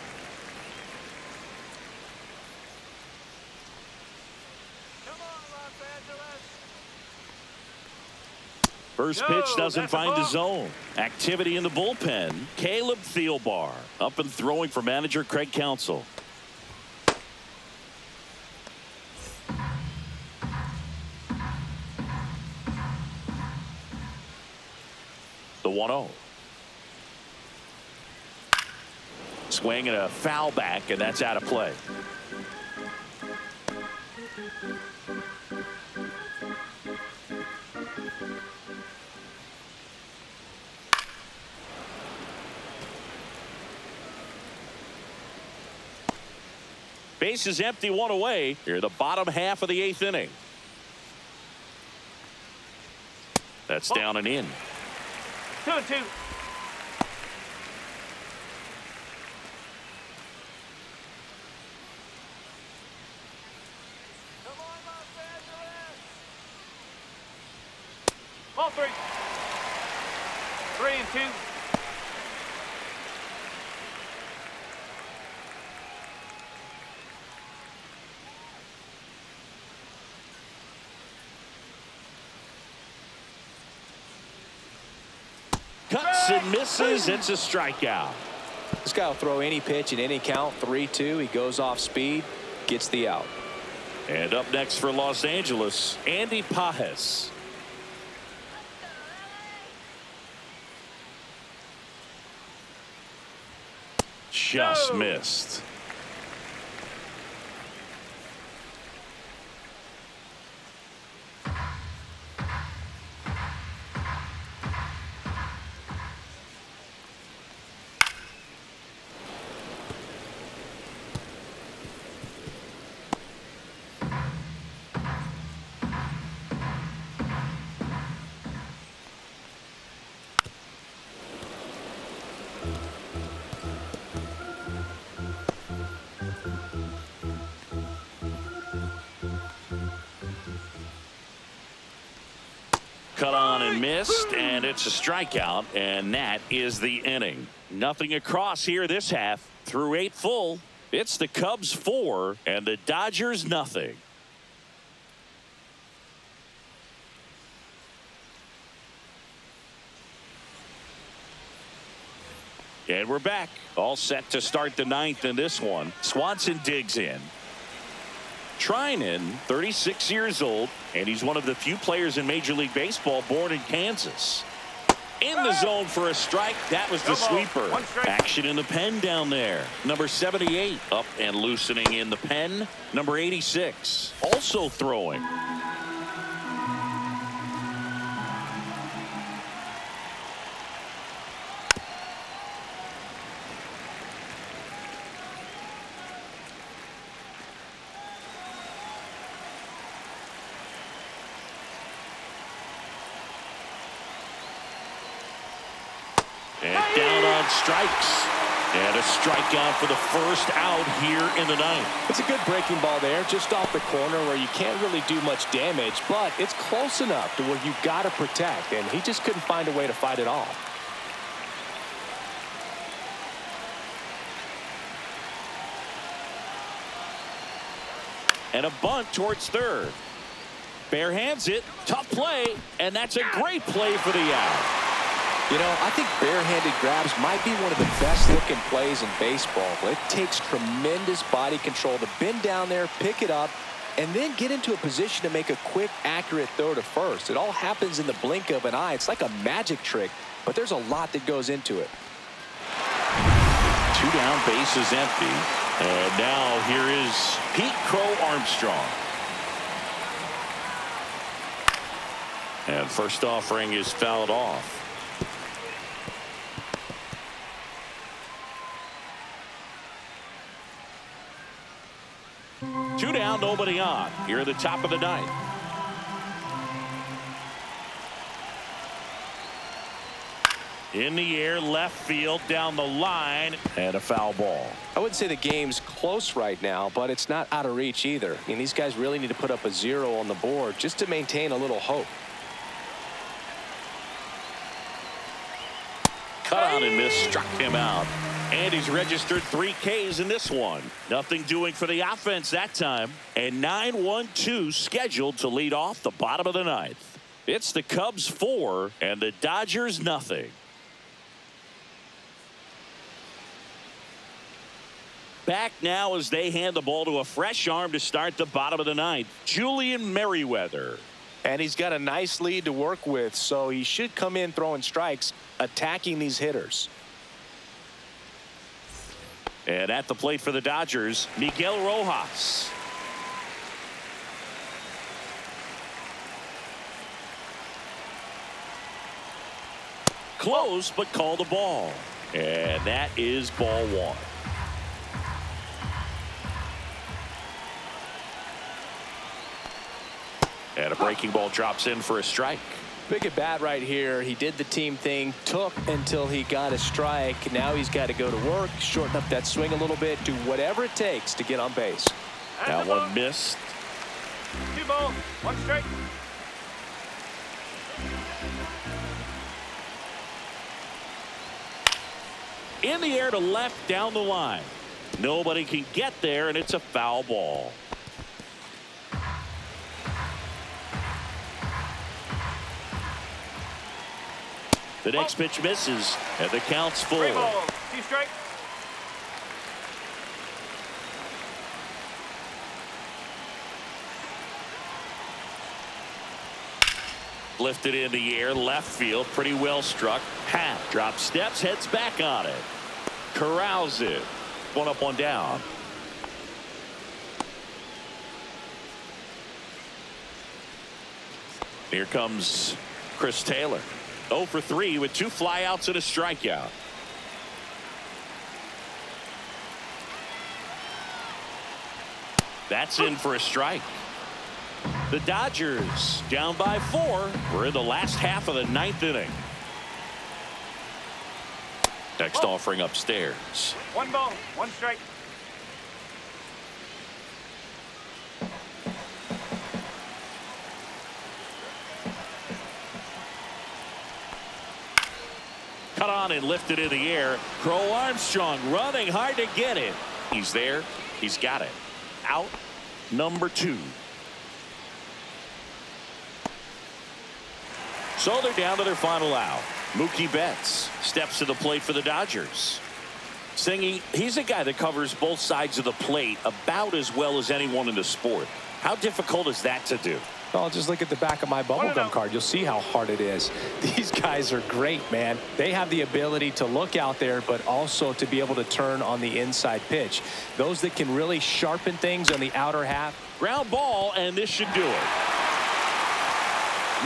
First pitch doesn't find the zone. Activity in the bullpen. Caleb Thielbar up and throwing for manager Craig Counsell. The 1-0. Swing and a foul back, and that's out of play. Base is empty, one away. Here, the bottom half of the 8th inning. That's down and in. 2-2. Ball 3. 3-2. Cuts and misses. It's a strikeout. This guy will throw any pitch in any count. 3-2. He goes off speed, gets the out. And up next for Los Angeles, Andy Pages. Just missed. Cut on and missed, and it's a strikeout, and that is the inning. Nothing across here this half. Through 8 full, it's the Cubs 4 and the Dodgers nothing. And we're back, all set to start the 9th in this one. Swanson digs in. Treinen, 36 years old, and he's one of the few players in Major League Baseball born in Kansas. In the zone for a strike. That was the sweeper. Action in the pen down there. Number 78 up and loosening in the pen. Number 86 also throwing. And down on strikes. And a strikeout for the first out here in the 9th. It's a good breaking ball there, just off the corner where you can't really do much damage, but it's close enough to where you've got to protect, and he just couldn't find a way to fight it off. And a bunt towards third. Bare hands it. Tough play. And that's a great play for the out. You know, I think barehanded grabs might be one of the best looking plays in baseball. But it takes tremendous body control to bend down there, pick it up, and then get into a position to make a quick, accurate throw to first. It all happens in the blink of an eye. It's like a magic trick, but there's a lot that goes into it. 2 down, base is empty. And now here is Pete Crow Armstrong. And first offering is fouled off. Two down, nobody on. Here at the top of the ninth. In the air, left field, down the line, and a foul ball. I wouldn't say the game's close right now, but it's not out of reach either. I mean, these guys really need to put up a 0 on the board just to maintain a little hope. Cut on and miss, struck him out. And he's registered 3 Ks in this one. Nothing doing for the offense that time. And 9-1-2 scheduled to lead off the bottom of the ninth. It's the Cubs 4 and the Dodgers nothing. Back now as they hand the ball to a fresh arm to start the bottom of the ninth. Julian Merriweather. And he's got a nice lead to work with, so he should come in throwing strikes, attacking these hitters. And at the plate for the Dodgers, Miguel Rojas. Close, but called a ball. And that is ball 1. And a breaking ball drops in for a strike. Big at bat right here. He did the team thing, took until he got a strike. Now he's got to go to work, shorten up that swing a little bit, do whatever it takes to get on base. That one missed. 2 balls, 1 strike. In the air to left, down the line. Nobody can get there, and it's a foul ball. The next pitch misses, and the count's full. 3 balls, 2 strikes. Lifted in the air, left field, pretty well struck. Pat drops steps, heads back on it. Corrals it. 1 up, 1 down. Here comes Chris Taylor. 0 for 3 with 2 flyouts and a strikeout. That's in for a strike. The Dodgers down by 4. We're in the last half of the 9th inning. Next offering upstairs. 1 ball, 1 strike. Cut on and lifted in the air. Crow Armstrong running hard to get it. He's there. He's got it. Out number 2. So they're down to their final out. Mookie Betts steps to the plate for the Dodgers. Singy, he's a guy that covers both sides of the plate about as well as anyone in the sport. How difficult is that to do? Well, just look at the back of my bubblegum card. You'll see how hard it is. These guys are great, man. They have the ability to look out there, but also to be able to turn on the inside pitch. Those that can really sharpen things on the outer half. Ground ball, and this should do it.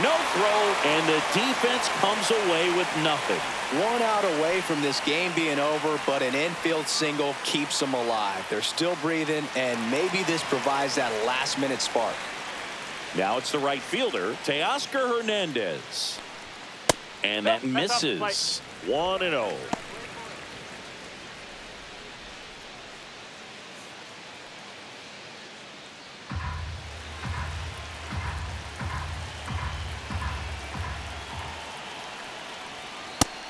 No throw, and the defense comes away with nothing. 1 out away from this game being over, but an infield single keeps them alive. They're still breathing, and maybe this provides that last-minute spark. Now it's the right fielder, Teoscar Hernandez. And that misses. 1-0.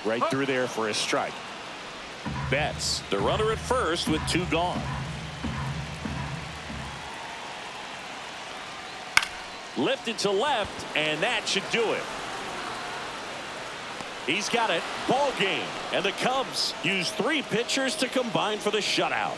Right through there for a strike. Betts, the runner at first with 2 gone. Lifted to left, and that should do it. He's got it. Ball game. And the Cubs use 3 pitchers to combine for the shutout.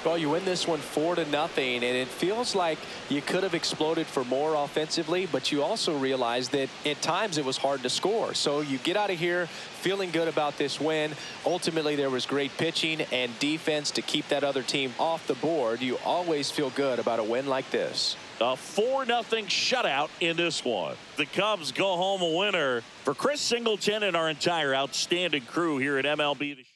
Well, you win this one 4-0, and it feels like you could have exploded for more offensively, but you also realize that at times it was hard to score. So you get out of here feeling good about this win. Ultimately, there was great pitching and defense to keep that other team off the board. You always feel good about a win like this. A 4-0 shutout in this one. The Cubs go home a winner. For Chris Singleton and our entire outstanding crew here at MLB.